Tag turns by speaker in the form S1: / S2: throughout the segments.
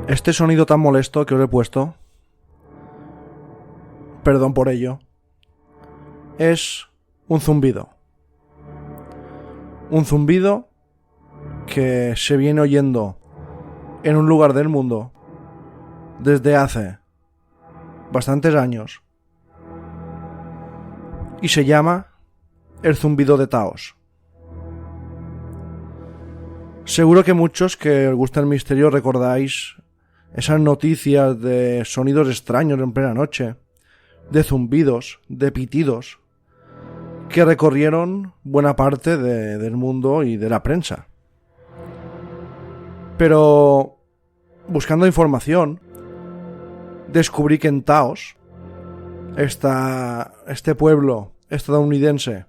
S1: Este sonido tan molesto que os he puesto, perdón por ello, es un zumbido. Un zumbido que se viene oyendo en un lugar del mundo desde hace bastantes años y se llama el zumbido de Taos. Seguro que muchos que os gusta el misterio recordáis esas noticias de sonidos extraños en plena noche, de zumbidos, de pitidos, que recorrieron buena parte del mundo y de la prensa. Pero, buscando información, descubrí que en Taos, este pueblo estadounidense,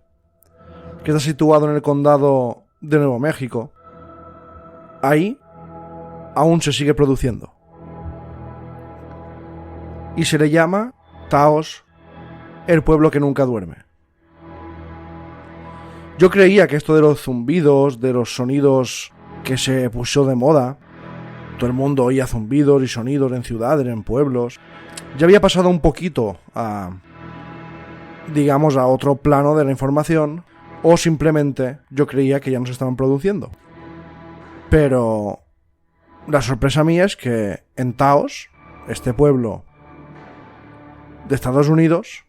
S1: que está situado en el condado de Nuevo México, ahí aún se sigue produciendo. Y se le llama Taos, el pueblo que nunca duerme. Yo creía que esto de los zumbidos, de los sonidos que se puso de moda, todo el mundo oía zumbidos y sonidos en ciudades, en pueblos, ya había pasado un poquito a otro plano de la información, o simplemente yo creía que ya no se estaban produciendo. Pero la sorpresa mía es que en Taos, este pueblo de Estados Unidos,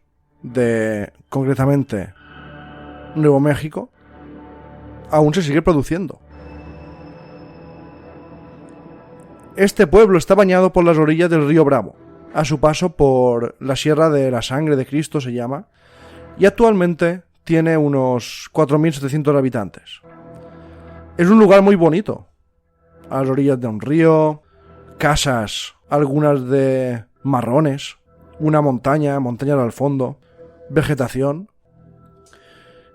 S1: concretamente Nuevo México, aún se sigue produciendo. Este pueblo está bañado por las orillas del río Bravo, a su paso por la Sierra de la Sangre de Cristo se llama, y actualmente tiene unos 4.700 habitantes. Es un lugar muy bonito, a las orillas de un río, casas, algunas de marrones, una montaña al fondo, vegetación.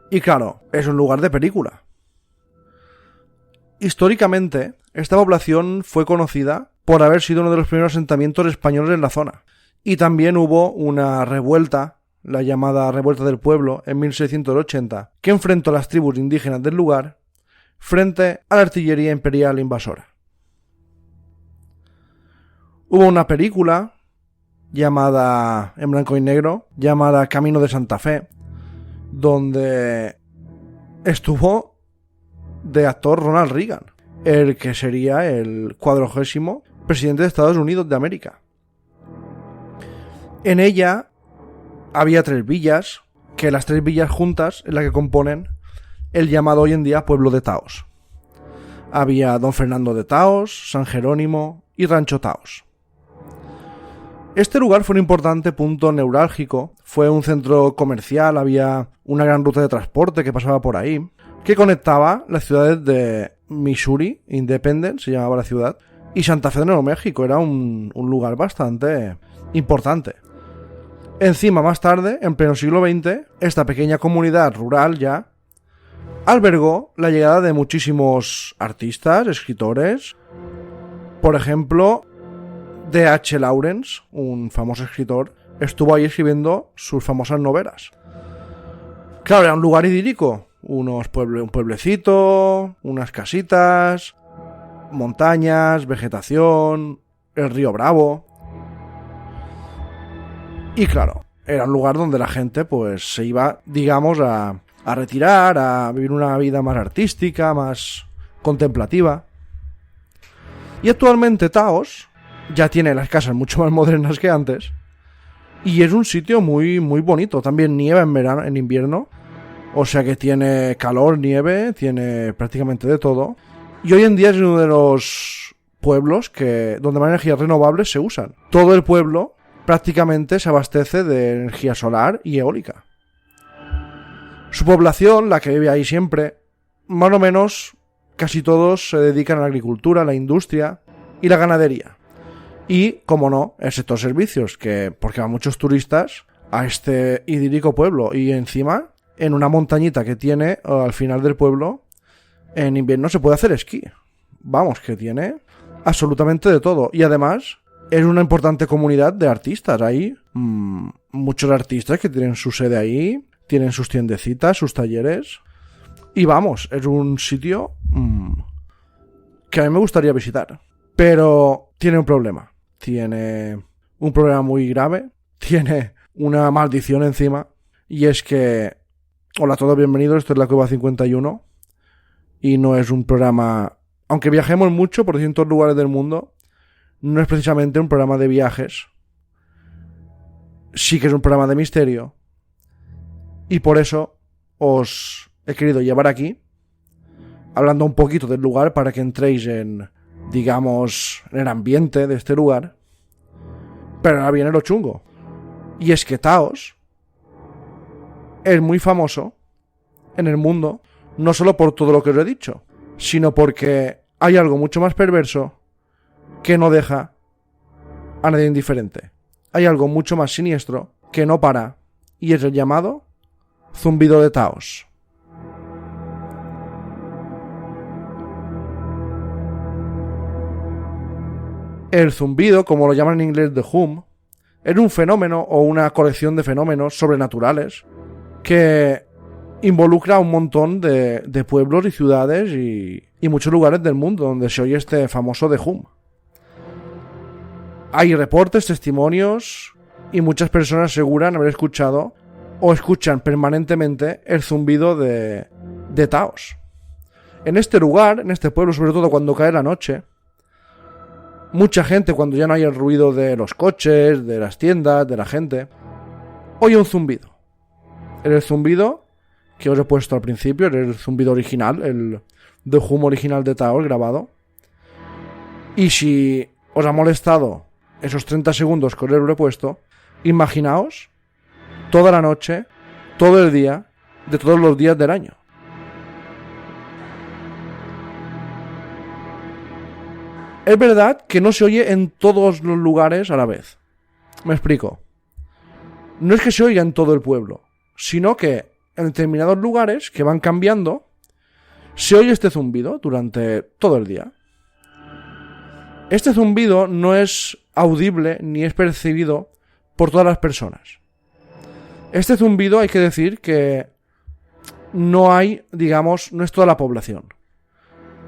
S1: Y claro, es un lugar de película. Históricamente, esta población fue conocida por haber sido uno de los primeros asentamientos españoles en la zona. Y también hubo una revuelta, la llamada Revuelta del Pueblo, en 1680, que enfrentó a las tribus indígenas del lugar frente a la artillería imperial invasora. Hubo una película llamada, en blanco y negro, llamada Camino de Santa Fe, donde estuvo de actor Ronald Reagan, el que sería el 40º presidente de Estados Unidos de América. En ella había 3 villas, que las 3 villas juntas es la que componen el llamado hoy en día pueblo de Taos. Había Don Fernando de Taos, San Jerónimo y Rancho Taos. Este lugar fue un importante punto neurálgico, fue un centro comercial, había una gran ruta de transporte que pasaba por ahí, que conectaba las ciudades de Missouri, Independence se llamaba la ciudad, y Santa Fe de Nuevo México. Era un lugar bastante importante. Encima, más tarde, en pleno siglo XX, esta pequeña comunidad rural ya albergó la llegada de muchísimos artistas, escritores. Por ejemplo, D.H. Lawrence, un famoso escritor, estuvo ahí escribiendo sus famosas novelas. Claro, era un lugar idílico, un pueblecito, unas casitas, montañas, vegetación, el río Bravo. Y claro, era un lugar donde la gente pues se iba, digamos, a retirar, a vivir una vida más artística, más contemplativa. Y actualmente Taos ya tiene las casas mucho más modernas que antes y es un sitio muy muy bonito. También nieva en verano, en invierno, o sea que tiene calor, nieve, tiene prácticamente de todo. Y hoy en día es uno de los pueblos donde más energías renovables se usan. Todo el pueblo prácticamente se abastece de energía solar y eólica. Su población, la que vive ahí siempre, más o menos casi todos se dedican a la agricultura, a la industria y la ganadería. Y, como no, el sector servicios, porque van muchos turistas a este idílico pueblo. Y encima, en una montañita que tiene al final del pueblo, en invierno se puede hacer esquí. Vamos, que tiene absolutamente de todo. Y además, es una importante comunidad de artistas. Hay muchos artistas que tienen su sede ahí, tienen sus tiendecitas, sus talleres. Y vamos, es un sitio que a mí me gustaría visitar. Pero tiene un problema. Tiene un problema muy grave. Tiene una maldición encima. Y es que... Hola a todos, bienvenidos. Esto es La Cueva 51. Y no es un programa... Aunque viajemos mucho por distintos lugares del mundo, no es precisamente un programa de viajes. Sí que es un programa de misterio. Y por eso os he querido llevar aquí, hablando un poquito del lugar para que entréis en, digamos, en el ambiente de este lugar. Pero ahora viene lo chungo. Y es que Taos es muy famoso en el mundo, no solo por todo lo que os he dicho, sino porque hay algo mucho más perverso que no deja a nadie indiferente. Hay algo mucho más siniestro que no para, y es el llamado zumbido de Taos. El zumbido, como lo llaman en inglés the hum, es un fenómeno o una colección de fenómenos sobrenaturales que involucra a un montón de pueblos y ciudades y muchos lugares del mundo donde se oye este famoso the hum. Hay reportes, testimonios y muchas personas aseguran haber escuchado o escuchan permanentemente el zumbido de Taos. En este lugar, en este pueblo, sobre todo cuando cae la noche, mucha gente, cuando ya no hay el ruido de los coches, de las tiendas, de la gente, oye un zumbido. El zumbido que os he puesto al principio, el zumbido original, el de hum original de Taos grabado. Y si os ha molestado esos 30 segundos que os lo he puesto, imaginaos toda la noche, todo el día, de todos los días del año. Es verdad que no se oye en todos los lugares a la vez. Me explico. No es que se oiga en todo el pueblo, sino que en determinados lugares que van cambiando, se oye este zumbido durante todo el día. Este zumbido no es audible ni es percibido por todas las personas. Este zumbido hay que decir que no hay, digamos, no es toda la población.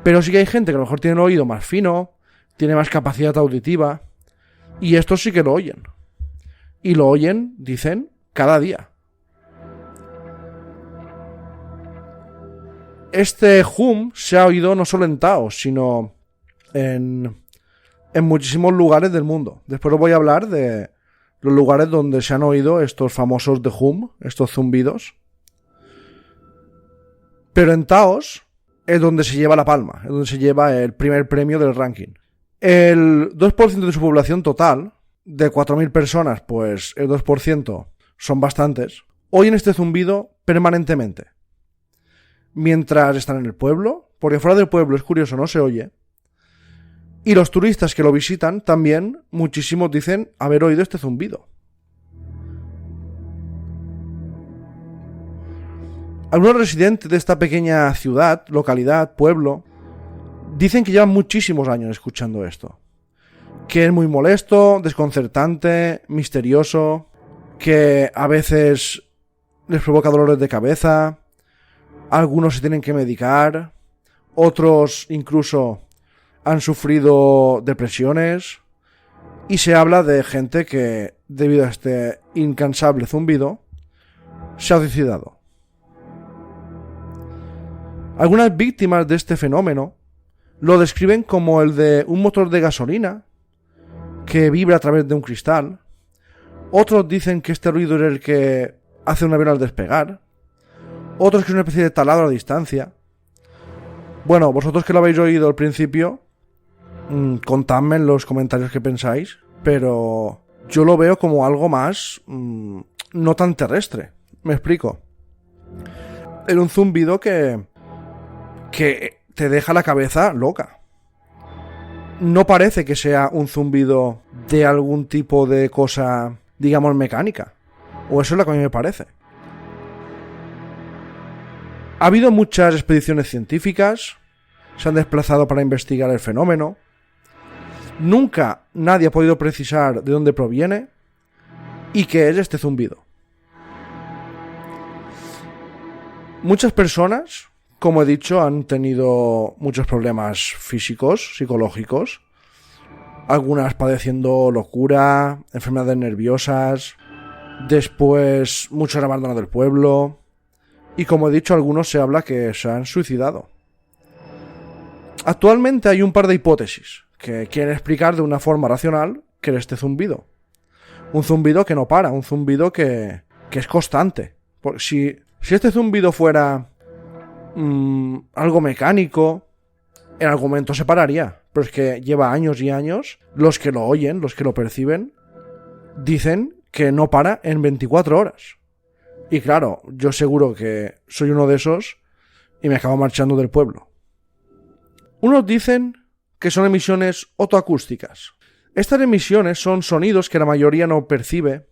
S1: Pero sí que hay gente que a lo mejor tiene el oído más fino, tiene más capacidad auditiva, y estos sí que lo oyen. Y lo oyen, dicen, cada día. Este hum se ha oído no solo en Taos, sino en muchísimos lugares del mundo. Después os voy a hablar de los lugares donde se han oído estos famosos de hum, estos zumbidos. Pero en Taos es donde se lleva la palma, es donde se lleva el primer premio del ranking. El 2% de su población total, de 4.000 personas, pues el 2% son bastantes, oyen este zumbido permanentemente. Mientras están en el pueblo, porque fuera del pueblo es curioso, no se oye. Y los turistas que lo visitan también, muchísimos dicen haber oído este zumbido. Algunos residentes de esta pequeña ciudad, localidad, pueblo, dicen que llevan muchísimos años escuchando esto. Que es muy molesto, desconcertante, misterioso, que a veces les provoca dolores de cabeza, algunos se tienen que medicar, otros incluso han sufrido depresiones, y se habla de gente que, debido a este incansable zumbido, se ha suicidado. Algunas víctimas de este fenómeno lo describen como el de un motor de gasolina que vibra a través de un cristal. Otros dicen que este ruido es el que hace un avión al despegar. Otros que es una especie de taladro a distancia. Bueno, vosotros que lo habéis oído al principio, contadme en los comentarios qué pensáis, pero yo lo veo como algo más no tan terrestre. Me explico. Era un zumbido que te deja la cabeza loca. No parece que sea un zumbido de algún tipo de cosa, digamos, mecánica. O eso es lo que a mí me parece. Ha habido muchas expediciones científicas, se han desplazado para investigar el fenómeno. Nunca nadie ha podido precisar de dónde proviene y qué es este zumbido. Muchas personas, como he dicho, han tenido muchos problemas físicos, psicológicos, algunas padeciendo locura, enfermedades nerviosas, después muchos han abandonado el pueblo y, como he dicho, algunos se habla que se han suicidado. Actualmente hay un par de hipótesis que quieren explicar de una forma racional qué es este zumbido. Un zumbido que no para, un zumbido que es constante. Porque si este zumbido fuera algo mecánico, en algún momento se pararía. Pero es que lleva años y años, los que lo oyen, los que lo perciben, dicen que no para en 24 horas. Y claro, yo seguro que soy uno de esos y me acabo marchando del pueblo. Unos dicen que son emisiones otoacústicas. Estas emisiones son sonidos que la mayoría no percibe,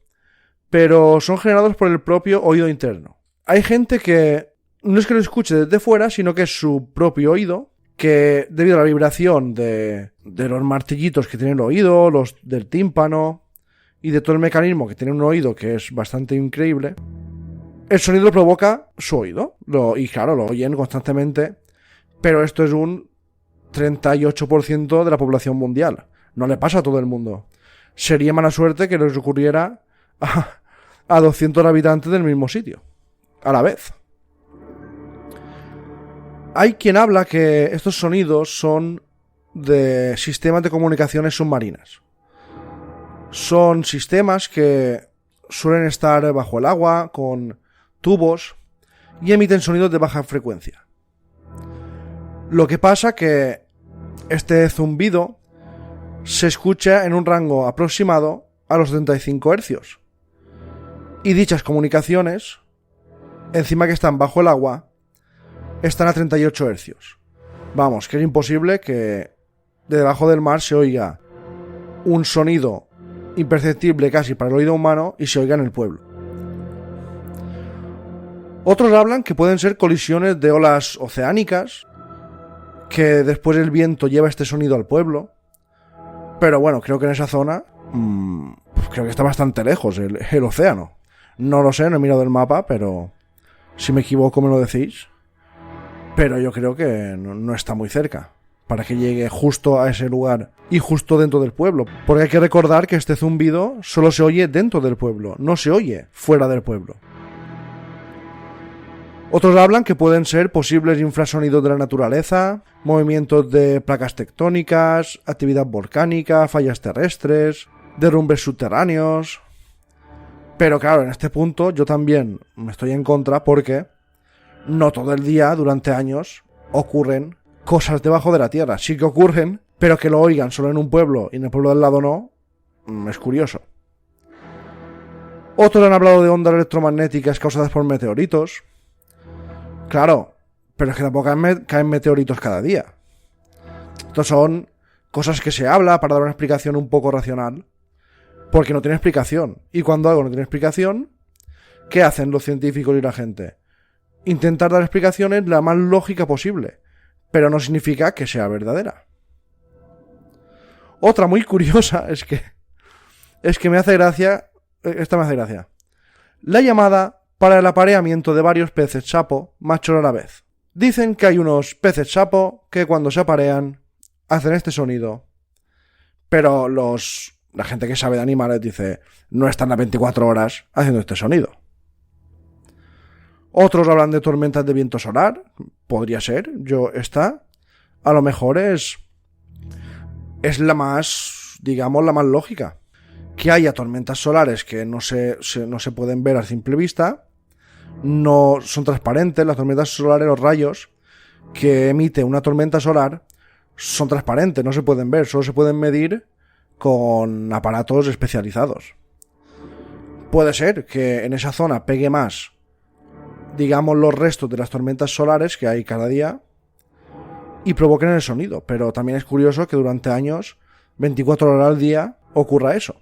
S1: pero son generados por el propio oído interno. Hay gente que no es que lo escuche desde fuera, sino que es su propio oído, que debido a la vibración de los martillitos que tiene el oído, los del tímpano y de todo el mecanismo que tiene un oído que es bastante increíble, el sonido lo provoca su oído. Y claro, lo oyen constantemente, pero esto es un 38% de la población mundial. No le pasa a todo el mundo. Sería mala suerte que les ocurriera a 200 habitantes del mismo sitio a la vez. Hay quien habla que estos sonidos son de sistemas de comunicaciones submarinas. Son sistemas que suelen estar bajo el agua, con tubos, y emiten sonidos de baja frecuencia. Lo que pasa que este zumbido se escucha en un rango aproximado a los 75 hercios. Y dichas comunicaciones, encima que están bajo el agua, están a 38 hercios. Vamos, que es imposible que de debajo del mar se oiga un sonido imperceptible casi para el oído humano y se oiga en el pueblo. Otros hablan que pueden ser colisiones de olas oceánicas, que después el viento lleva este sonido al pueblo. Pero bueno, creo que en esa zona creo que está bastante lejos el océano. No lo sé, no he mirado el mapa, pero si me equivoco me lo decís. Pero yo creo que no está muy cerca para que llegue justo a ese lugar y justo dentro del pueblo. Porque hay que recordar que este zumbido solo se oye dentro del pueblo, no se oye fuera del pueblo. Otros hablan que pueden ser posibles infrasonidos de la naturaleza, movimientos de placas tectónicas, actividad volcánica, fallas terrestres, derrumbes subterráneos. Pero claro, en este punto yo también me estoy en contra porque no todo el día, durante años, ocurren cosas debajo de la tierra. Sí que ocurren, pero que lo oigan solo en un pueblo y en el pueblo del lado no, es curioso. Otros han hablado de ondas electromagnéticas causadas por meteoritos. Claro, pero es que tampoco caen meteoritos cada día. Estos son cosas que se habla para dar una explicación un poco racional, porque no tiene explicación. Y cuando algo no tiene explicación, ¿qué hacen los científicos y la gente? Intentar dar explicaciones la más lógica posible, pero no significa que sea verdadera. Otra muy curiosa es que me hace gracia, esta me hace gracia. La llamada para el apareamiento de varios peces sapo machos a la vez. Dicen que hay unos peces sapo que cuando se aparean hacen este sonido, pero la gente que sabe de animales dice no están a 24 horas haciendo este sonido. Otros hablan de tormentas de viento solar, podría ser, esta a lo mejor es la más, digamos, la más lógica. Que haya tormentas solares que no se pueden ver a simple vista, no son transparentes. Las tormentas solares, los rayos que emite una tormenta solar son transparentes, no se pueden ver, solo se pueden medir con aparatos especializados. Puede ser que en esa zona pegue más, digamos, los restos de las tormentas solares que hay cada día y provoquen el sonido, pero también es curioso que durante años, 24 horas al día, ocurra eso.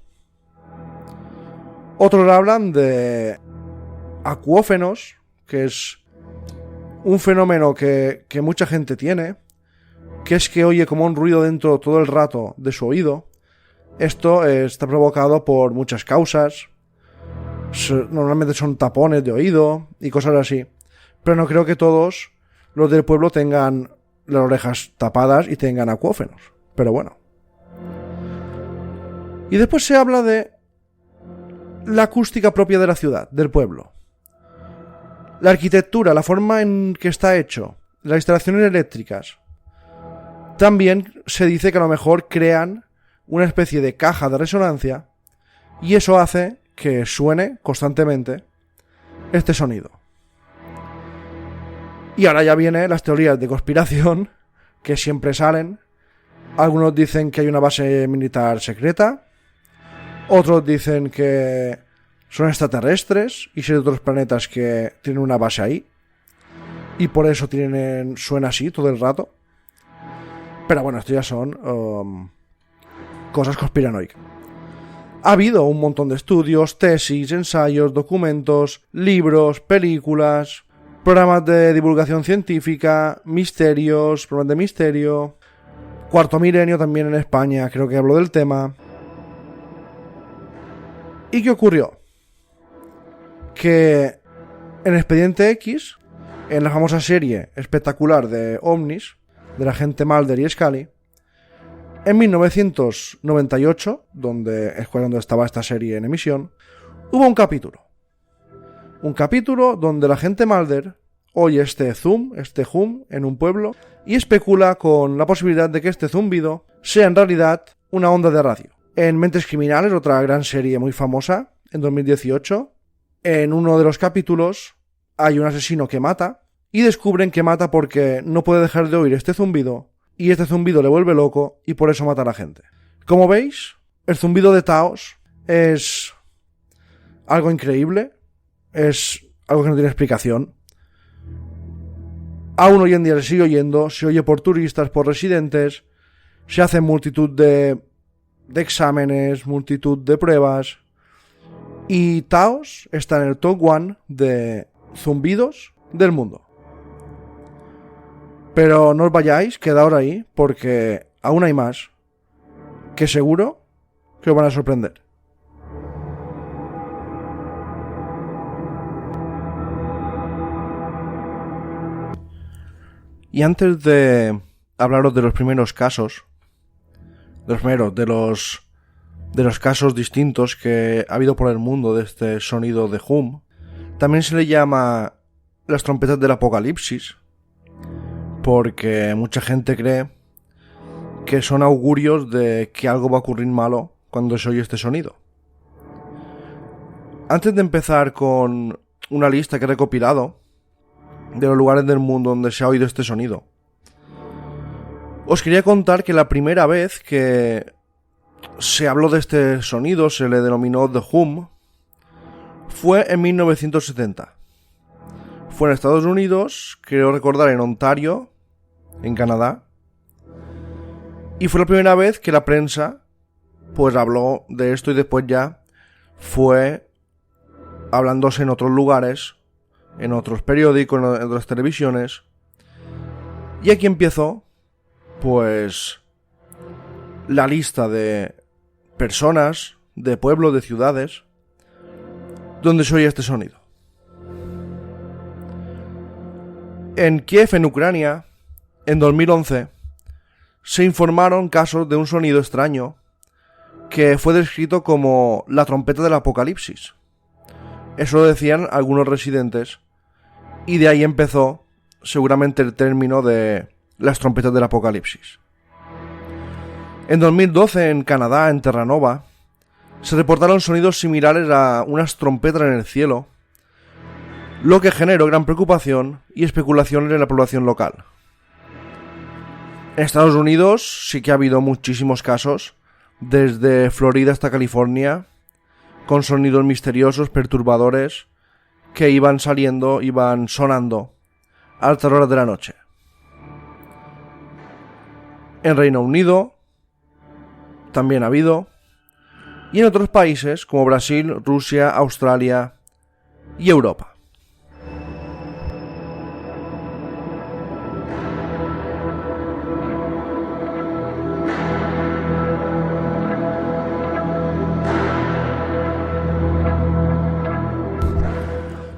S1: Otros hablan de acuófenos, que es un fenómeno que mucha gente tiene, que es que oye como un ruido dentro todo el rato de su oído. Esto está provocado por muchas causas. Normalmente son tapones de oído y cosas así. Pero no creo que todos los del pueblo tengan las orejas tapadas y tengan acuófenos. Pero bueno. Y después se habla de la acústica propia de la ciudad, del pueblo. La arquitectura, la forma en que está hecho, las instalaciones eléctricas. También se dice que a lo mejor crean una especie de caja de resonancia y eso hace que suene constantemente este sonido. Y ahora ya vienen las teorías de conspiración que siempre salen. Algunos dicen que hay una base militar secreta, otros dicen que son extraterrestres y son de otros planetas que tienen una base ahí y por eso suena así todo el rato. Pero bueno, esto ya son cosas conspiranoicas. Ha habido un montón de estudios, tesis, ensayos, documentos, libros, películas, programas de divulgación científica, misterios, programas de misterio. Cuarto Milenio también en España, creo que habló del tema. ¿Y qué ocurrió? Que en Expediente X, en la famosa serie espectacular de OVNIs, de la agente Mulder y Scully, en 1998, donde estaba esta serie en emisión, hubo un capítulo. Un capítulo donde la agente Mulder oye este hum en un pueblo y especula con la posibilidad de que este zumbido sea en realidad una onda de radio. En Mentes Criminales, otra gran serie muy famosa, en 2018, en uno de los capítulos hay un asesino que mata y descubren que mata porque no puede dejar de oír este zumbido y este zumbido le vuelve loco y por eso mata a la gente. Como veis, el zumbido de Taos es algo increíble, es algo que no tiene explicación. Aún hoy en día se sigue oyendo, se oye por turistas, por residentes, se hacen multitud de exámenes, multitud de pruebas y Taos está en el top 1 de zumbidos del mundo. Pero no os vayáis, quedaos ahí, porque aún hay más, que seguro que os van a sorprender. Y antes de hablaros de los primeros casos, de los casos distintos que ha habido por el mundo de este sonido de hum, también se le llama las trompetas del apocalipsis, porque mucha gente cree que son augurios de que algo va a ocurrir malo cuando se oye este sonido. Antes de empezar con una lista que he recopilado de los lugares del mundo donde se ha oído este sonido, os quería contar que la primera vez que se habló de este sonido, se le denominó The Hum, fue en 1970. Fue en Estados Unidos, creo recordar en Ontario, en Canadá, y fue la primera vez que la prensa pues habló de esto y después ya fue hablándose en otros lugares, en otros periódicos, en otras televisiones, y aquí empezó pues la lista de personas, de pueblos, de ciudades donde se oye este sonido. En Kiev, en Ucrania, en 2011, se informaron casos de un sonido extraño que fue descrito como la trompeta del apocalipsis. Eso lo decían algunos residentes y de ahí empezó seguramente el término de las trompetas del apocalipsis. En 2012, en Canadá, en Terranova, se reportaron sonidos similares a unas trompetas en el cielo, lo que generó gran preocupación y especulaciones en la población local. En Estados Unidos sí que ha habido muchísimos casos, desde Florida hasta California, con sonidos misteriosos, perturbadores, que iban sonando a altas horas de la noche. En Reino Unido también ha habido, y en otros países como Brasil, Rusia, Australia y Europa.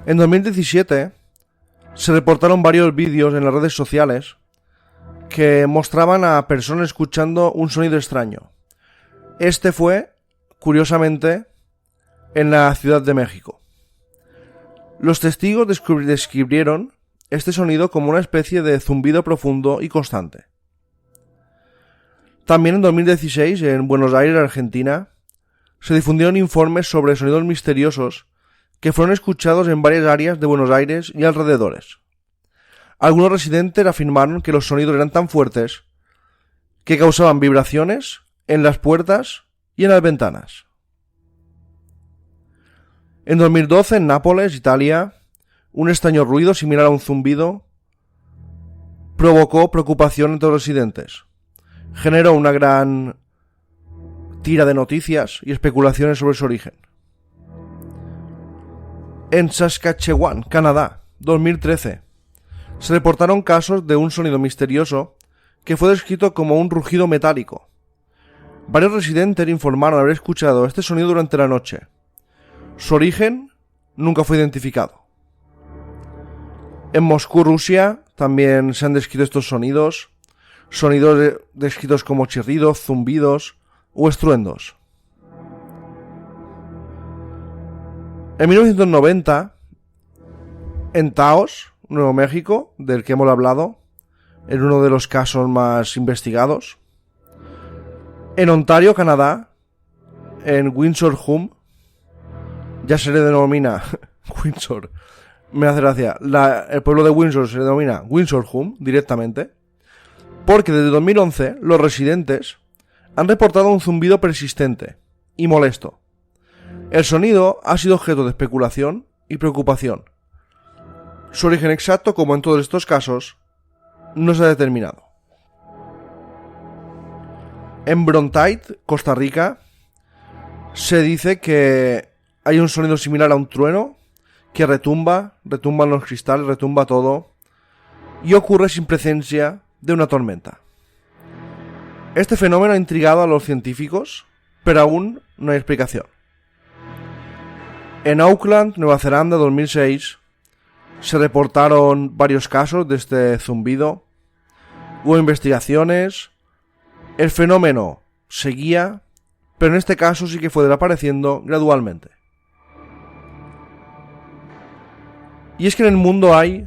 S1: En 2017 se reportaron varios vídeos en las redes sociales que mostraban a personas escuchando un sonido extraño. Este fue curiosamente, en la Ciudad de México. Los testigos describieron este sonido como una especie de zumbido profundo y constante. También en 2016, en Buenos Aires, Argentina, se difundieron informes sobre sonidos misteriosos que fueron escuchados en varias áreas de Buenos Aires y alrededores. Algunos residentes afirmaron que los sonidos eran tan fuertes que causaban vibraciones en las puertas y en las ventanas. En 2012, en Nápoles, Italia, un extraño ruido similar a un zumbido provocó preocupación entre los residentes. Generó una gran tira de noticias y especulaciones sobre su origen. En Saskatchewan, Canadá, 2013, se reportaron casos de un sonido misterioso que fue descrito como un rugido metálico. Varios residentes informaron haber escuchado este sonido durante la noche. Su origen nunca fue identificado. En Moscú, Rusia, también se han descrito estos sonidos descritos como chirridos, zumbidos o estruendos. En 1990, en Taos, Nuevo México, del que hemos hablado, en uno de los casos más investigados. En Ontario, Canadá, en Windsor Home, ya se le denomina Windsor, me hace gracia, el pueblo de Windsor se le denomina Windsor Home directamente, porque desde 2011 los residentes han reportado un zumbido persistente y molesto. El sonido ha sido objeto de especulación y preocupación. Su origen exacto, como en todos estos casos, no se ha determinado. En Brontite, Costa Rica, se dice que hay un sonido similar a un trueno que retumban los cristales, retumba todo y ocurre sin presencia de una tormenta. Este fenómeno ha intrigado a los científicos, pero aún no hay explicación. En Auckland, Nueva Zelanda, 2006, se reportaron varios casos de este zumbido. Hubo investigaciones. El fenómeno seguía, pero en este caso sí que fue desapareciendo gradualmente. Y es que en el mundo hay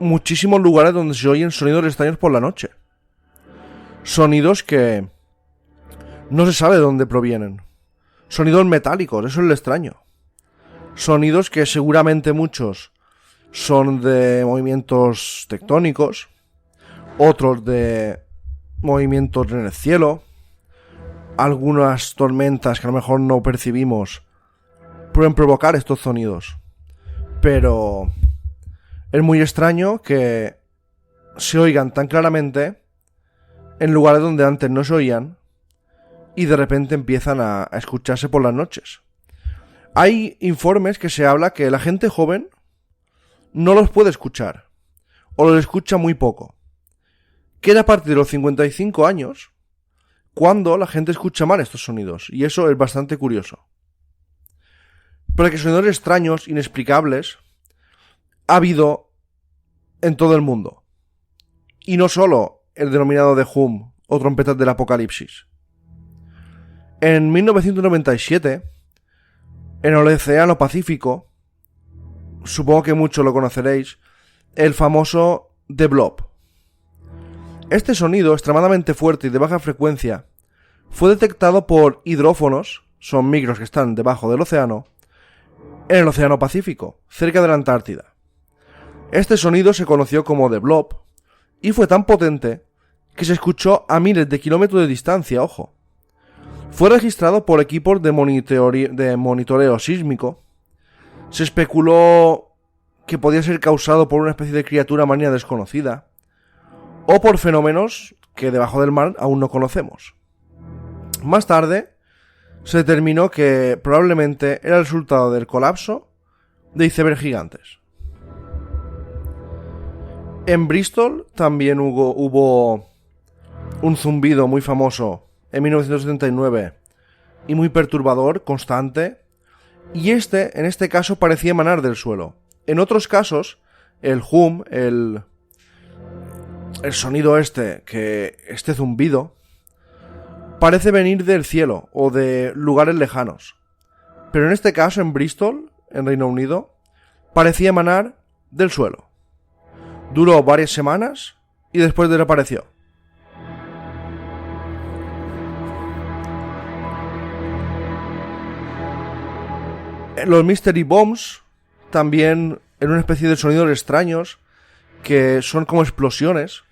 S1: muchísimos lugares donde se oyen sonidos extraños por la noche. Sonidos que no se sabe de dónde provienen. Sonidos metálicos, eso es lo extraño. Sonidos que seguramente muchos son de movimientos tectónicos, otros de movimientos en el cielo, algunas tormentas que a lo mejor no percibimos pueden provocar estos sonidos. Pero es muy extraño que se oigan tan claramente en lugares donde antes no se oían y de repente empiezan a escucharse por las noches. Hay informes que se habla que la gente joven no los puede escuchar o los escucha muy poco. Que es a partir de los 55 años cuando la gente escucha mal estos sonidos, y eso es bastante curioso. Pero que sonidos extraños, inexplicables, ha habido en todo el mundo. Y no solo el denominado de Hum o trompetas del apocalipsis. En 1997, en el Océano Pacífico, supongo que muchos lo conoceréis, el famoso The Blob. Este sonido, extremadamente fuerte y de baja frecuencia, fue detectado por hidrófonos, son micros que están debajo del océano, en el Océano Pacífico, cerca de la Antártida. Este sonido se conoció como The Blob y fue tan potente que se escuchó a miles de kilómetros de distancia, ojo. Fue registrado por equipos de monitoreo sísmico. Se especuló que podía ser causado por una especie de criatura marina desconocida o por fenómenos que debajo del mar aún no conocemos. Más tarde se determinó que probablemente era el resultado del colapso de icebergs gigantes. En Bristol también hubo un zumbido muy famoso en 1979 y muy perturbador, constante, y en este caso parecía emanar del suelo. En otros casos, el hum, el sonido este zumbido, parece venir del cielo o de lugares lejanos. Pero en este caso, en Bristol, en Reino Unido, parecía emanar del suelo. Duró varias semanas y después desapareció. Los Mystery Bombs también eran una especie de sonidos extraños que son como explosiones.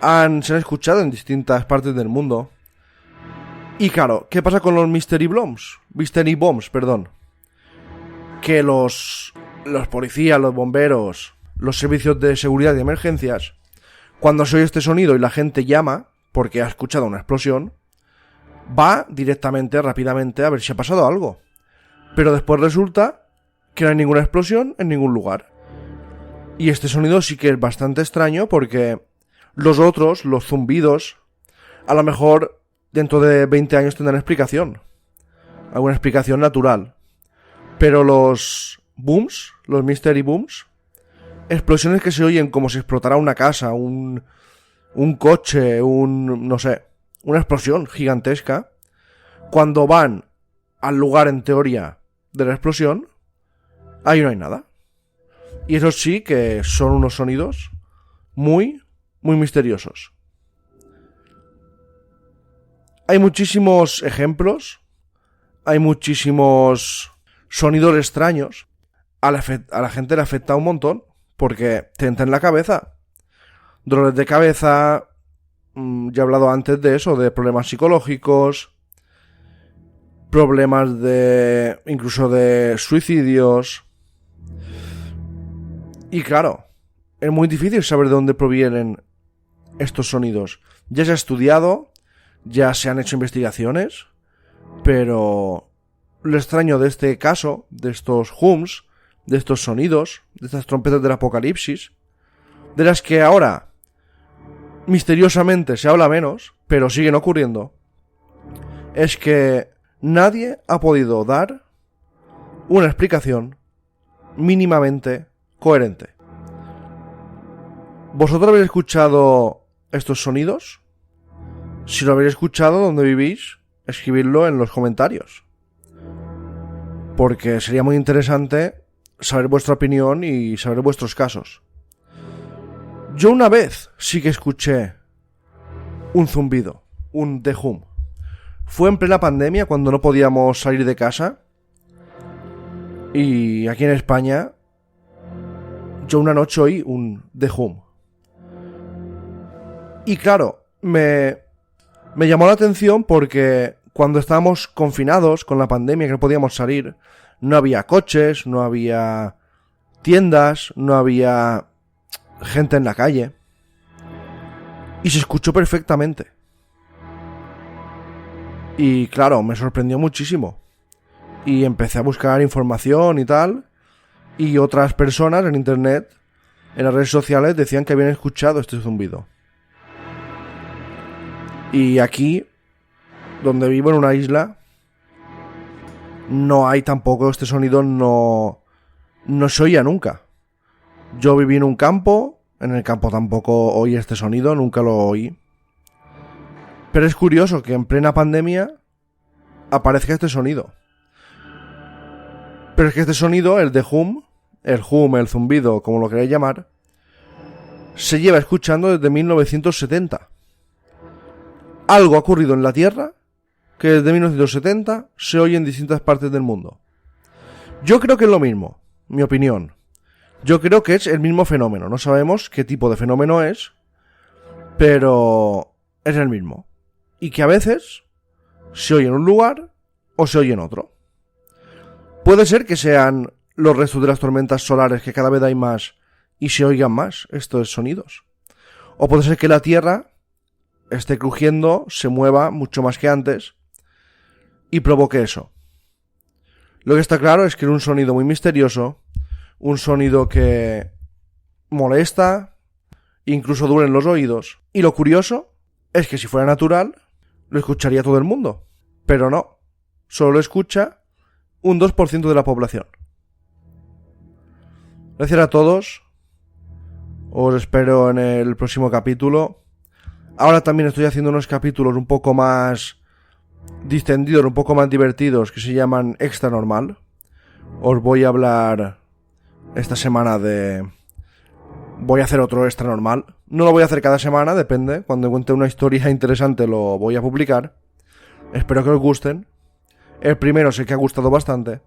S1: Se han escuchado en distintas partes del mundo. Y claro, ¿qué pasa con los Mystery Bombs? Que los policías, los bomberos, los servicios de seguridad y emergencias, cuando se oye este sonido y la gente llama porque ha escuchado una explosión, va directamente, rápidamente, a ver si ha pasado algo. Pero después resulta que no hay ninguna explosión en ningún lugar. Y este sonido sí que es bastante extraño porque los otros, los zumbidos, a lo mejor dentro de 20 años tendrán explicación. Alguna explicación natural. Pero los booms, los Mystery Booms, explosiones que se oyen como si explotara una casa, un coche, no sé, una explosión gigantesca, cuando van al lugar en teoría de la explosión, ahí no hay nada. Y eso sí que son unos sonidos muy, muy misteriosos. Hay muchísimos ejemplos, hay muchísimos sonidos extraños. A la gente le afecta un montón, porque te entra en la cabeza. Dolores de cabeza, ya he hablado antes de eso, de problemas psicológicos, problemas incluso de suicidios. Y claro, es muy difícil saber de dónde provienen estos sonidos. Ya se ha estudiado, ya se han hecho investigaciones, pero lo extraño de este caso, de estos hums, de estos sonidos, de estas trompetas del apocalipsis, de las que ahora misteriosamente se habla menos, pero siguen ocurriendo, es que nadie ha podido dar una explicación mínimamente coherente. ¿Vosotros habéis escuchado estos sonidos? Si lo habéis escuchado donde vivís, escribidlo en los comentarios. Porque sería muy interesante saber vuestra opinión y saber vuestros casos. Yo una vez sí que escuché un zumbido, un The Hum. Fue en plena pandemia cuando no podíamos salir de casa. Y aquí en España yo una noche oí un The Hum. Y claro, me llamó la atención porque cuando estábamos confinados con la pandemia, que no podíamos salir, no había coches, no había tiendas, no había gente en la calle. Y se escuchó perfectamente. Y claro, me sorprendió muchísimo. Y empecé a buscar información y tal. Y otras personas en internet, en las redes sociales, decían que habían escuchado este zumbido. Y aquí, donde vivo en una isla, no hay tampoco este sonido, no se oía nunca. Yo viví en un campo, en el campo tampoco oí este sonido, nunca lo oí. Pero es curioso que en plena pandemia aparezca este sonido. Pero es que este sonido, el hum, el zumbido, como lo queráis llamar, se lleva escuchando desde 1970. Algo ha ocurrido en la Tierra que desde 1970 se oye en distintas partes del mundo. Yo creo que es lo mismo, mi opinión. Yo creo que es el mismo fenómeno. No sabemos qué tipo de fenómeno es, pero es el mismo. Y que a veces se oye en un lugar o se oye en otro. Puede ser que sean los restos de las tormentas solares, que cada vez hay más y se oigan más estos sonidos. O puede ser que la Tierra esté crujiendo, se mueva mucho más que antes y provoque eso. Lo que está claro es que es un sonido muy misterioso, un sonido que molesta, incluso duele en los oídos. Y lo curioso es que si fuera natural, lo escucharía todo el mundo. Pero no, solo lo escucha un 2% de la población. Gracias a todos. Os espero en el próximo capítulo. Ahora también estoy haciendo unos capítulos un poco más distendidos, un poco más divertidos, que se llaman Extra Normal. Os voy a hablar esta semana de... Voy a hacer otro Extra Normal. No lo voy a hacer cada semana, depende. Cuando encuentre una historia interesante lo voy a publicar. Espero que os gusten. El primero sé que ha gustado bastante.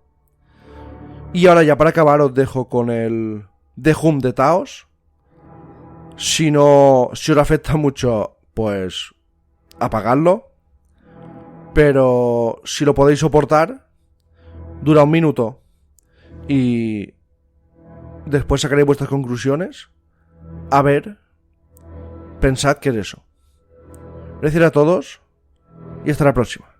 S1: Y ahora ya para acabar os dejo con el The Hum de Taos. Si os afecta mucho, pues apagadlo. Pero si lo podéis soportar, dura 1 minuto. Y después sacaréis vuestras conclusiones. A ver, pensad qué es eso. Gracias a todos y hasta la próxima.